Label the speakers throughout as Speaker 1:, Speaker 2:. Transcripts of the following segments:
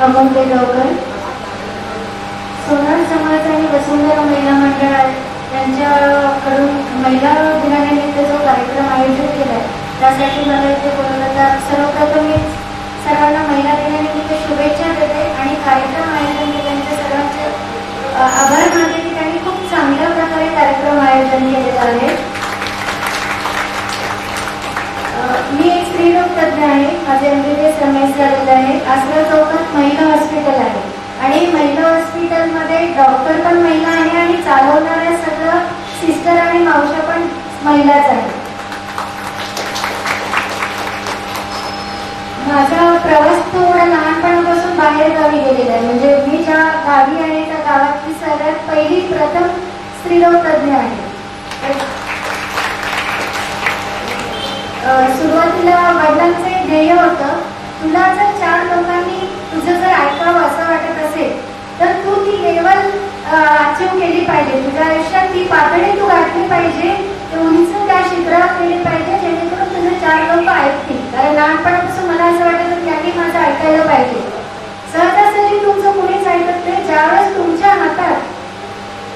Speaker 1: अमोल गावकर, सोनार समाज आणि वसुंधरा महिला मंडळ यांच्याकडून महिला दिनानिमित्त जो कार्यक्रम आयोजित केला आहे त्यासाठी मला इथे बोलवलं. तर सर्वप्रथम मी सर्वांना महिला दिनानिमित्त शुभेच्छा देते आणि कार्यक्रम आयोजन केल्याच्या सर्वांचे आभार मानते की त्यांनी खूप चांगल्या प्रकारे कार्यक्रम आयोजन केलेलं आहे. मी एक स्त्रीरोग तज्ञ आहे. माझे MBBS MS झालेलं आहे. आसरा चौकात महिला हॉस्पिटल आहे आणि महिला हॉस्पिटलमध्ये डॉक्टर पण महिला आहे आणि चालवणाऱ्या सगळं सिस्टर आणि मावशा पण महिलाच आहे. माझा प्रवास थोडा लहानपणापासून बाहेर गावी गेलेला आहे. म्हणजे मी ज्या गावी आहे त्या गावातली सगळ्यात पहिली प्रथम स्त्रीरोग तज्ञ आहे. सुरुवातीला वडिलांचे ध्येय होतं, तुला जर 4 लोकांनी तुझं जर ऐकावं असं वाटत असेल तर तू ती लेवल अचीव केली पाहिजे. तुझ्या आयुष्यात ती पातळी तू गाठली पाहिजे, उंच त्या शिखरावर केली पाहिजे जेणेकरून तुझे 4 लोक ऐकतील. कारण लहानपणापासून मला असं वाटत की त्यांनी माझं ऐकायला पाहिजे. सहजासहजी तुमचं कुणीच ऐकत नाही. ज्यावेळेस तुमच्या हातात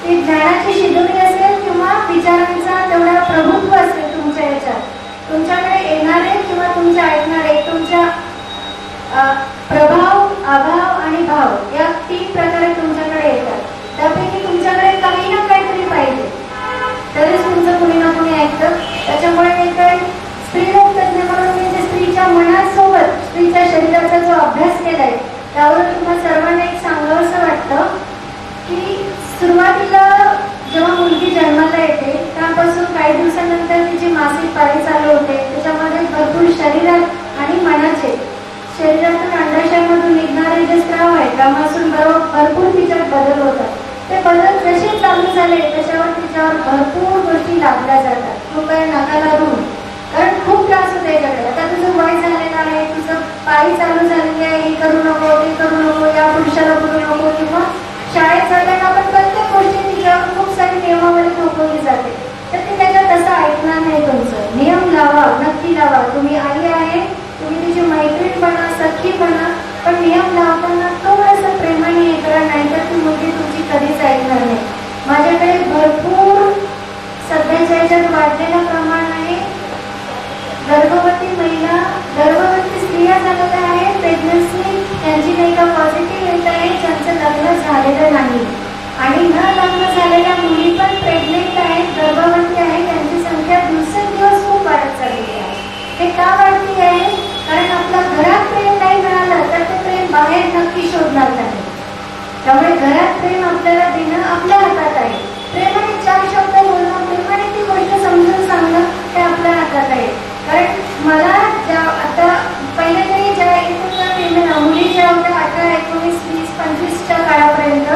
Speaker 1: ती ज्ञानाची शिदोरी असेल किंवा विचारांचा तेवढा प्रभुत्व असेल तुमच्या याच्यात, तुमच्याकडे येणारे किंवा तुमचे ऐकणारे तुमच्या प्रभाव, अभाव आणि भाव या 3 प्रकारे तुमच्याकडे येतात. त्यापैकी तुमच्याकडे काही ना काहीतरी पाहिजे तरच तुमचं कुणी ना कुणी ऐकतं. त्याच्यामुळे मी काही स्त्रीरोग तज्ञ म्हणून मी जे स्त्रीच्या मनासोबत स्त्रीच्या शरीराचा जो अभ्यास केलाय त्यावर तुम्हाला सर्वांना एक सांगावंसं वाटतं की सुरुवातीला जेव्हा मुलगी जन्माला येते त्यापासून काही दिवसानंतर तिची मासिक पाळी चालू होते. त्याच्यामध्ये भरपूर शरीरात आणि मनाचे शरीरातून अंडाशयामधून निघणारे जे स्त्राव आहेत त्यापासून भरपूर तिच्यात बदल होतात. ते बदल जसे चालू झाले त्याच्यावर तिच्यावर भरपूर गोष्टी लागल्या जातात. कृपया नका लागू, कारण खूप त्रास होतो याच्याकडे. आता तुझं वय झालेलं आहे, तुझं पाळी चालू झालेली आहे, हे करू नको ते करू नको, या पुरुषाला बोलू नको, किंवा शाळेत जाताना आपण प्रत्येक गोष्टी तिच्यावर खूप सारी नियमावली थोपवली जाते. तर ती त्याच्यात तसं ऐकणार नाही. तुमचं नियम लावा, नक्की लावा. तुम्ही आई आहे, तुम्ही तिची मैत्रीण बना, सखी बना, पण नियम लावताना थोडंसं प्रेमाने हे करा, नाहीतर ती मुलगी तुमची कधीच ऐकणार नाही. माझ्याकडे भरपूर सध्याच्या याच्यात वाढलेलं प्रमाण आहे. गर्भवती महिला, गर्भवती स्त्रिया झालेल्या आहे, प्रेग्नन्सी त्यांची नाही का पॉझिटिव्ह येत आहे, ज्यांचं लग्न झालेलं नाही आणि न लग्न झालेल्या मुली पण प्रेग्नेंट आहेत, गर्भवती आहे, त्यांची संख्या दिवसेंदिवस खूप वाढत चाललेली आहे. हे का वाढती आहे? कारण आपल्या घरात प्रेम नाही मिळालं तर ते प्रेम बाहेर नक्की शोधणार नाही. त्यामुळे घरात प्रेम आपल्याला देणं आपल्या हातात आहे. प्रेमाने 4 शब्द बोलणं, प्रेमाने ती गोष्ट समजून सांगणं ते आपल्या हातात आहे. कारण मला आता पहिले तरी ज्या एकूण मुली ज्या होत्या 18, 19, 20, 25च्या काळापर्यंत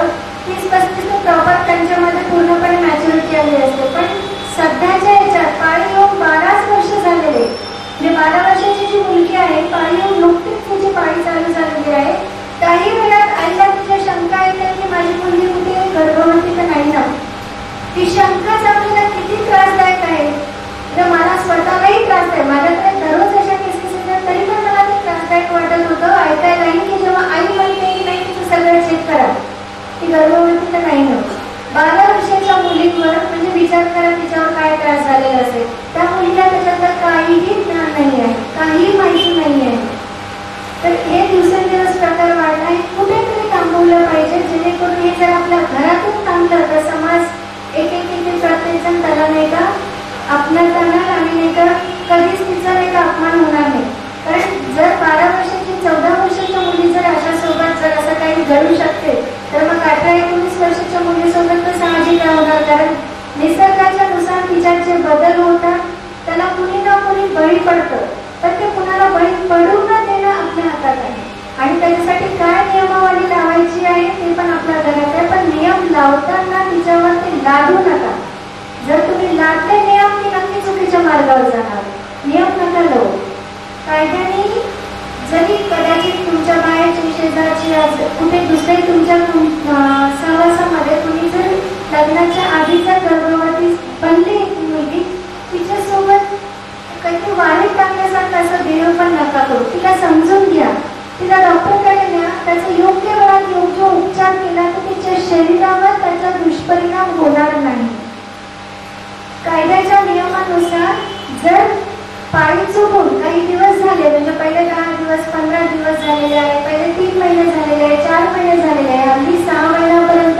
Speaker 1: 30-35 ते प्रॉपर त्यांच्यामध्ये पूर्णपणे मॅच्युरिटी आली असते. पण सध्याच्या याच्यात पाळी येऊन 12 वर्ष झालेले, म्हणजे 12 वर्षाची जी मुलगी आहे पाळी येऊन नुकतीच तिची पाळी चालू झालेली आहे. काही वेळात आईला तिच्या शंका येते की माझी मुलगी कुठे गर्भवती तर नाही ना. ती शंकाच आपल्याला किती त्रासदायक आहे. तर मला स्वतःलाही त्रास आहे. माझ्याकडे दररोज अशा केसेस येतात तरी पण मला ते त्रासदायक वाटत होतं ऐकायला की जेव्हा आई म्हणते की नाही तिचं सगळं चेक करा, ती गर्भवती तर नाही ना. 12 वर्षाच्या मुलीवर म्हणजे विचार करा तिच्यावर काय त्रास झालेला असेल. त्या मुलीला त्याच्यातलं काहीही ज्ञान नाही आहे, काही माहिती नाही आहे. तर हे दिवसेंदिवस प्रकार वाढला आहे. कुठेतरी थांबवलं पाहिजे जेणेकरून हे जर आपल्या घरातून थांबलं तर समाज एक प्रत्येकजण त्याला नाही का आपल्यात जाणार आणि नाही तर कधीच तिचा नाही का अपमान होणार नाही. कारण जर 12 वर्षाची 14 वर्षाच्या मुली जर अशासोबत जर असं काही घडू शकते तर मग 18-19 वर्षाच्या मुलीसोबत तर साहजिक होणार. कारण निसर्गाच्या नुसार तिच्यात जे बदल होतात त्याला कुणी ना कुणी बळी पडतं. तर ते कुणाला बळी पडू न देणं आपल्या हातात आहे आणि त्याच्यासाठी काय नियमावली लावायची आहे ते पण आपल्या घरात आहे. पण नियम लावताना तिच्यावर ते लादू नका. जर तुम्ही लादले नियम ती नक्की चुकीच्या मार्गावर जाणार. नियम नका लावू. कायद्याने जरी कदाचित तुमच्या बाहेरची शेजारची कुठे दुसरे तुमच्या सहवासामध्ये तुम्ही जर लग्नाच्या आधीचा गर्भवती बनली मुलगी तिच्यासोबत काहीतरी वाढीत टाकण्यासारखं असं बिहेव पण नका करू. तिला समजून घ्या, तिला डॉक्टरकडे न्या त्याचा योग्य वेळात योग्य उपचार केला तर तिच्या शरीरावर त्याचा दुष्परिणाम होणार नाही. कायद्याच्या नियमानुसार जर पाळी चुकून काही दिवस झाले, म्हणजे पहिले 10 दिवस 15 दिवस झालेले आहे, पहिले 3 महिने झालेले आहे, 4 महिने झालेले आहे, अगदी 6 महिन्यापर्यंत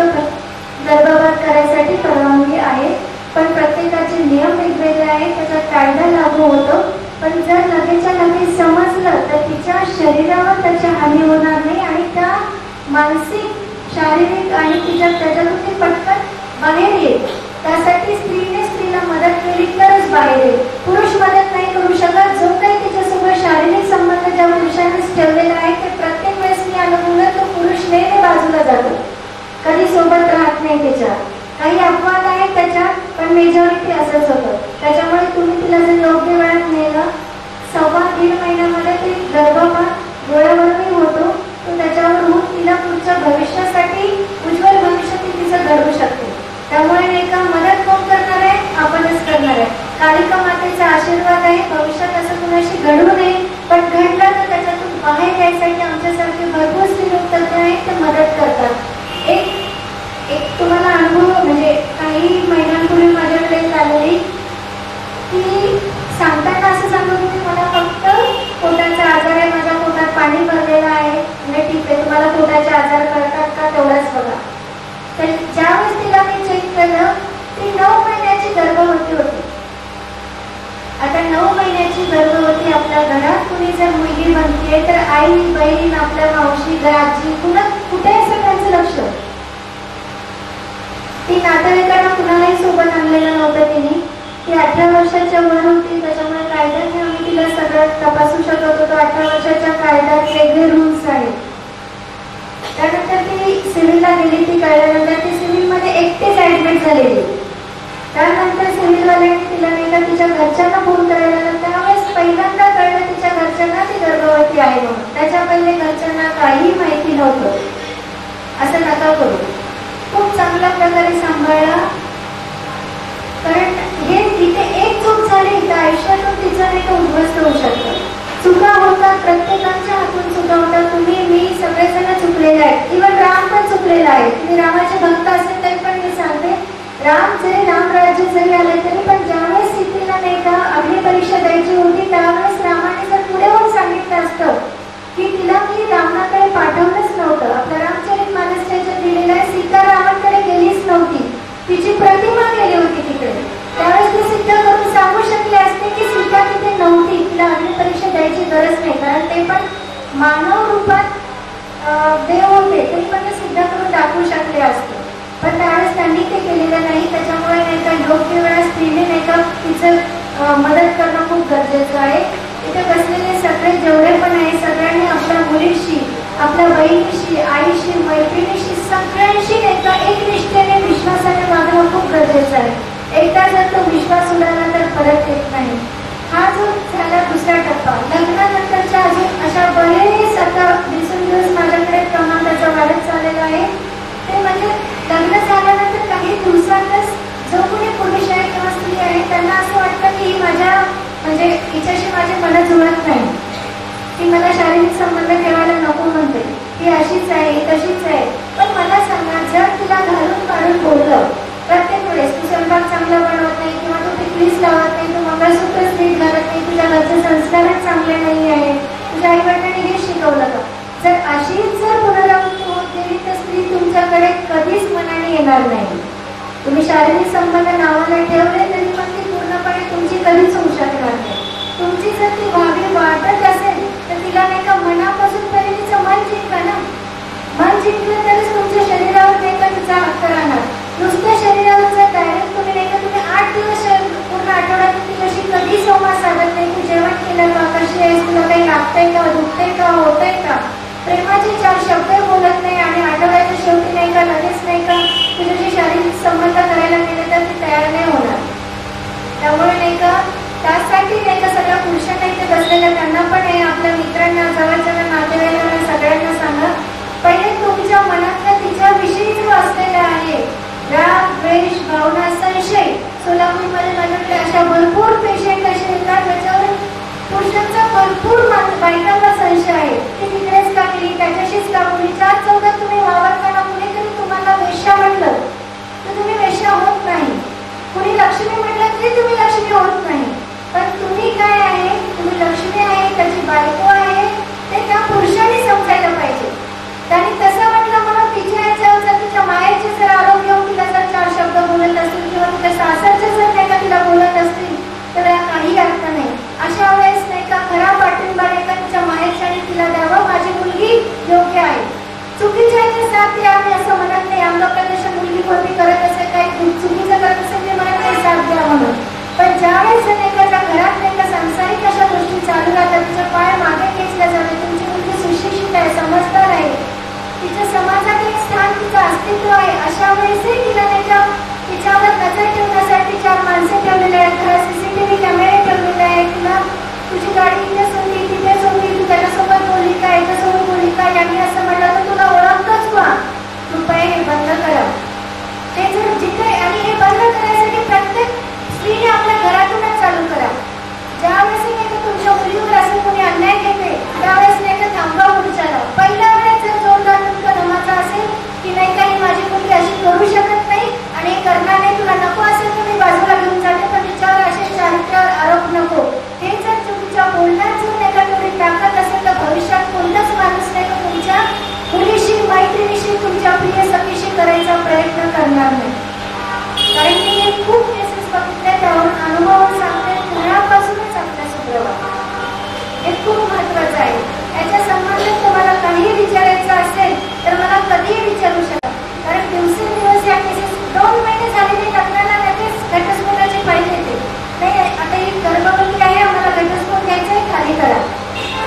Speaker 1: गर्भपात करायसाठी परवानगी आहे. पण प्रत्येकाचे नियम वेगवेगळे आहेत, त्याचा कायदा लागू होतो. पण जर लगेचच्या लगेच समजलं तर तिच्या शरीरावर त्याची हानी होणार नाही आणि त्या मानसिक शारीरिक आणि त्याच्यातून ती पटकन बाहेर येईल. त्यासाठी स्त्रीला मदत केली तरच बाहेर येईल. पुरुष मदत नाही करू शकत. जो काही तिच्यासोबत शारीरिक संबंध ज्या पुरुषानेच ठेवलेला आहे ते प्रत्येक वेळेस मी अनुभवलं तो पुरुष नेहमी बाजूला जातो, कधी सोबत राहत नाही. त्याच्यात काही अपवाद आहेत त्याच्यात, पण मेजॉरिटी असंच होतं. त्याच्यामुळे तुम्ही तिला जर योग्य वेळात नेलं, 1.25 महिन्यामध्ये ते गर्भपात डोळ्यावरही होतो, तो त्याच्यावर होऊन तिला पुढच्या भविष्यासाठी उज्ज्वल भविष्य ती तिचं घडवू शकते. त्यामुळे नाही का मदत कोण करणार आहे? आपणच करणार आहे. कालिका मातेचा आशीर्वाद आहे. भविष्यात असं कुणाशी घडू नये, पण घडलं तर त्याच्यातून बाहेर यायसाठी आमच्यासारखे भरपूर स्त्रीलोक तज्ञ आहेत, ते मदत करतात. एक तुम्हाला अनुभव, म्हणजे काही महिन्यांपूर्वी माझ्याकडे आलेली, की सांगताना असं सांगत होती, मला फक्त पोटाचा आजार आहे, माझ्या पोटात पाणी भरलेलं आहे. म्हणजे ठीक आहे, तुम्हाला पोटाचे आजार करतात का तेवढंच बघा. तर ज्यावेळेस तिला मी चेक केलं, ती 9 महिन्याची गर्भवती होती. आता 9 महिन्याची गर्भवती आपल्या घरात कुणी जर मुलगी बनते तर आई, बहीण, आपल्या मावशी, आजी, कुठे सगळ्यांचं लक्ष. ती नातेवाईकांना कुणालाही सोबत आणलेलं नव्हतं तिने. ती 18 वर्षाच्या वर होती, त्याच्यामुळे कायद्याने आम्ही तिला सगळं तपासू शकत होतो. 18 वर्षाच्या कायद्यात वेगळे रूल्स आहेत. त्यानंतर ती सिव्हिलला गेली. ती कळल्यानंतर ती सिव्हिलमध्ये एकटीच ऍडमिट झालेली. त्यानंतर सिव्हिलवाल्यांनी तिला नाही का तिच्या घरच्यांना फोन करायला लागला. त्यावेळेस पहिल्यांदा कळलं तिच्या घरच्यांना ती गर्भवती आहे म्हणून. त्याच्या पहिले घरच्यांना काही माहिती नव्हतं. असं नका करू. खूप चांगल्या प्रकारे सांभाळला, कारण हे तिथे एक चूक झाली तर आयुष्यातून तिचं नाही का उद्ध्वस्त होऊ शकतं. चुका होतात, प्रत्येकाच्या हातून चुका होतात. तुम्ही, मी, सगळेजण चुकलेले आहेत. इव्हन राम पण चुकलेला आहे. तुम्ही रामाचे भक्त असेल तरी पण मी सांगते, राम जरी राम राज्य जरी आले तरी पण ज्यावेळेस सीतेला नाही का अग्निपरीक्षा द्यायची होती त्यावेळेस रामाने जर पुढे होऊन सांगितलं असतं की तिला मी रावणाकडे पाठवलंच नव्हतं. आपल्या रामचरित मानसच्या दिलेलं आहे, सीता रावणाकडे गेलीच नव्हती, तिची प्रतिमा गेली होती तिकडे. त्यावेळेस ती सिद्ध करून सांगू शकले असते की सीता तिथे नव्हती, तिला अग्निपरीक्षा द्यायची गरज नाही, कारण ते पण मानव रूपात देव होते, तरी पण ते सिद्ध करून दाखवू शकले असते. पण त्यावेळेस त्यांनी ते केलेलं नाही. त्याच्यामुळे नाही का योग्य वेळा स्त्रीने नाही का तिचं मदत करणं खूप गरजेचं आहे. इथे बसलेले सगळे जेवढे पण आहे सगळ्यांनी आपल्या मुलीशी, आपल्या बहिणीशी, आईशी, मैत्रिणीशी, सगळ्यांशी नाही का एक निष्ठेने विश्वासाने वागणं खूप गरजेचं आहे. एकदा जर तो विश्वास उडाला तर परत येत नाही. हा जो झाला दुसरा टप्पा. लग्नानंतरच्या अजून अशा बरेच आता दिवसेंदिवस माझ्याकडे प्रमाण त्याचा वाढत चाललेला आहे. ते म्हणजे लग्न झाल्यानंतर काही दिवसातच जो कोणी पुरुष आहे किंवा स्त्री आहे त्यांना असं वाटतं की माझ्या म्हणजे हिच्याशी माझे मन जुळत नाही, ती मला शारीरिक संबंध ठेवायला नको म्हणते, ती अशीच आहे, तशीच आहे. पण मला सांगा, जर तुला घालून काढून बोललं प्रत्येक वेळेस, तू स्वयंपाक चांगला बनवत नाही किंवा तू टिकलीच लावत नाही, तू मंगळसूत्रच नीट घालत नाही, तुझ्या घरचे संस्कारच चांगले नाही आहे, तुझ्या आई वडिलांनी हे शिकवलं का, जर अशीच जर पुनरावृत्ती होत गेली तर स्त्री तुमच्याकडे कधीच मनाने येणार नाही. तुम्ही शारीरिक संबंध नावाला ठेवले तरी पण ती पूर्णपणे तुमची कधीच होऊ शकणार नाही. तुमची जर ती व्हावी वाटत असेल तर तिला नाही का मनापासून तरी तिचं मन जिंका ना. मन जिंकलं तरच तुमच्या शरीरावर नाही का तिचा हक्क राहणार. नुसत्या शरीरावर जर डायरेक्ट तुम्ही नाही का तुम्ही 8 दिवस पूर्ण आठवड्यात तिच्याशी कधी संवाद साधत नाही, तू जेवण केलं का, कशी आहेस, तुला काही लागतंय का, दुखतंय का, होतंय का, प्रेमाचे 4 शब्द बोलत नाही आणि आठवड्याच्या शेवटी नाही का लगेच नाही का तुझ्याशी शारीरिक संबंध करायला गेले तर ती तयार नाही होणार. त्यामुळे नाही का त्यासाठी नाही का सगळ्या पुरुषांना इथे बसलेल्या त्यांना पण आहे, आपल्या मित्रांना, जवळच्या नातेवाईकांना सगळ्यांना सांगा, पहिले तुमच्या मनातला तिच्याविषयी जो असलेला आहे राग, द्वेष, भावना, संशय, सोलापूरमध्ये माझ्याकडे अशा भरपूर पेशंट असे येतात ज्याच्यावर पुरुषांचा भरपूर बायकांना संशय आहे, ती तिकडेच का गेली, त्याच्याशीच का बोलली, सासरचे जर नाही का तिला बोलत असतील तर काही अर्थ नाही. अशा वेळेस नाही का खरा पाठिंबा नाही का तिच्या माहेरच्याने तिला द्यावं, माझी मुलगी योग्य आहे. चुकीच्या आहे साथ द्या मी असं म्हणत नाही. अंगप्रदर्शन मुलगी कोणती करत असेल काही चुकीचं करत असेल ते म्हणत नाही साथ द्या म्हणून. पण ज्यावेळेस नाही का त्या घरात नाही का सांसारिक अशा गोष्टी चालू राहतात, तिच्या पाय मागे खेचल्या जाते, तुमची मुलगी सुशिक्षित आहे, समजदार आहे, तिच्या समाजात एक स्थान तिचं अस्तित्व आहे, अशा वेळेसही तिला त्याच्या तिच्यावर नजर ठेवण्यासाठी 4 माणसे ठेवलेले आहेत, घरात CCTV कॅमेरे ठेवलेले आहेत. तुला तुझी गाडी इथे सोडली तिथे सोडली, तू त्याच्यासोबत बोलली का याच्यासोबत बोलली का, यांनी असं म्हटलं तर तुला ओळखतोच बा. कृपया हे बंद करा. ते जर जिथे आणि हे बंद करायसाठी प्रत्येक स्त्रीने आपल्या घरातूनच चालू करा. ज्यावेळेस नाही का तुमच्या मुलीवर असं कोणी अन्याय घेते त्यावेळेस नाही का थांबवा पुढच्याला. पहिल्या वेळेस जर जोरदार तुमचा धमाका असेल की नाही काही माझी मुलगी अशी करू शकत नाही आणि करणार नाही, तुला नको असेल तर मी बाजूला घेऊन जाते, पण तिच्यावर असे चारित्र्यावर आरोप नको. हे जर तुमच्या बोलण्यात जर नाही का तेवढी ताकद असेल तर भविष्यात कोणताच माणूस नाही का तुमच्या मुलीशी मैत्रिणीशी तुमच्या प्रिय सखीशी करायचा प्रयत्न करणार नाही. कारण मी हे खूप केसेस बघितले, त्यावर अनुभव सांगते. घरापासूनच आपल्या सुप्रभात हे खूप महत्वाचं आहे. याच्या संबंधित तुम्हाला काहीही विचारायचं असेल तर मला कधीही विचारू शकता. कारण दिवसेंदिवस या केसेस 2 महिने झालेले लग्नाला लगेच घटस्फोटाची फाईल येते. नाही आता ही गर्भवती आहे, आम्हाला घटस्फोट घ्यायचा आहे, खाली करा.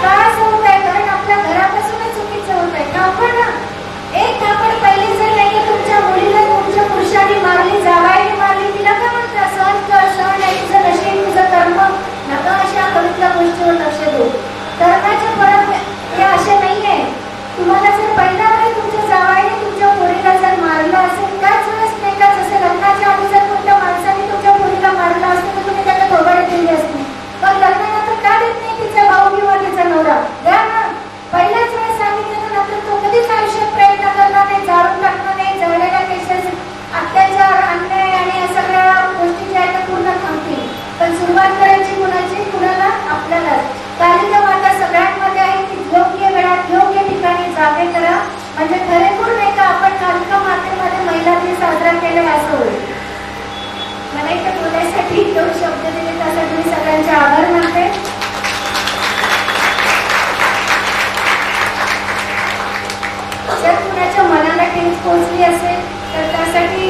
Speaker 1: का असं होत आहे? कारण आपल्या घरापासूनच चुकीचं होत आहे. धापड ना एक धापड पहिली जर नाही का तुमच्या मुलीला तुमच्या पुरुषाने मारली, जावाईने मारली, तिला काय म्हणतात सहन कर, सहन आहे तुझं नशीब तुझं कर्म, नका अशा हलक्या गोष्टीवर लक्ष देऊ. धर्माचे फरक हे असे नाही आहे. तुम्हाला जर पहिल्या वेळी तुमच्या जावाईने तुमच्या पोरीला जर मारलं असेल त्याच वेळेस नाही का जसं लग्नाच्या आधी जर कोणत्या माणसाने तुमच्या पोरीला मारलं असतं तर तुम्ही त्याला थोबाडे दिली असती. पण लग्नानंतर का देत नाही तिचा भाऊ किंवा तिचा नवरा? द्या ना. पहिल्याच वेळेस सांगितल्यानंतर तो कधीच आयुष्यात प्रयत्न करणार नाही, जाळून टाकणार नाही. जळलेल्या केसेस अत्याचार अन्याय आणि या सगळ्या गोष्टी ज्या आहेत पूर्ण थांबतील. पण सुरुवात करायची कुणाची? कुणाला? आपल्यालाच. कालिका माता सगळ्यांमध्ये आहे की योग्य वेळात योग्य ठिकाणी जागे करा, म्हणजे खरेखूर नाही का आपण कालिका मातेमध्ये महिला दिन साजरा केलाय असं होईल. मला इथे बोलायसाठी 2 शब्द दिले त्यासाठी मी सगळ्यांचे आभार मानते. जर कुणाच्या मनाला ठेच पोहोचली असेल तर त्यासाठी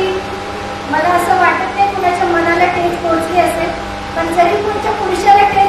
Speaker 1: मला असं वाटत नाही कुणाच्या मनाला ठेच पोहोचली असेल, पण जरी कुणाच्या पुरुषाला ठेच